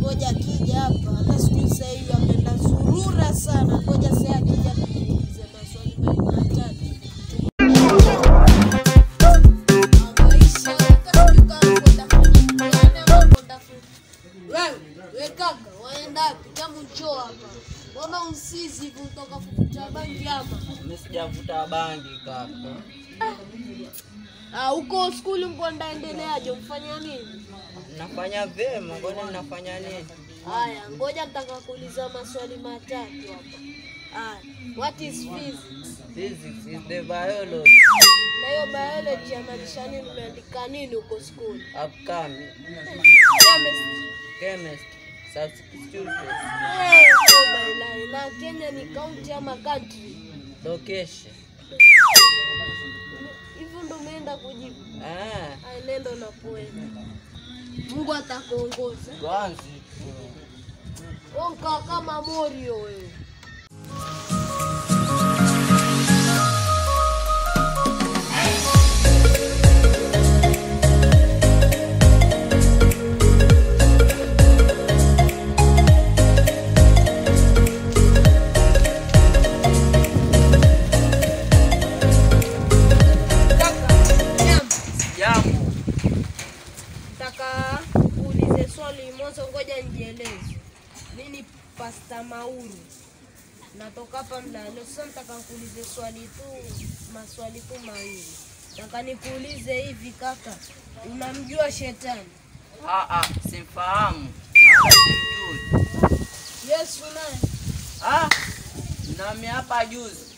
ngoja akija hapa. Hata siku sasa hivi ameenda zurura sana. Ngoja sasa akija niulize maswali matatu. Wewe kaka, waenda wapi? Kama njoo hapa. Mbona usizi kutoka kuvuta bangi hapa? Mimi sijavuta bangi kaka. Uko skuli mko ndaendeleaje? Mfanya nini? Nafanya vyema, ngoja ninafanya nini? Haya, ngoja nataka kuuliza maswali matatu hapa. What is physics? Physics is the biology. Na hiyo biology inamaanisha nini? Umeandika nini uko skuli? Upcoming. Chemistry. Substitute. Na Kenya ni county ama country? Location. Hivyo ndo umeenda kujibu? Nenda unapoenda. Mungu atakuongoza. Kwanza. Onka kama Morio wewe. Nataka kuulize swali moja, ngoja nijieleze. Mimi Pastor Mauru. Natoka hapa Mlalo. Sasa nataka kuulize maswali tu mawili. Nataka nikuulize hivi kaka, unamjua shetani? Simfahamu. Simjui. Yesu naye? Nami hapa juzi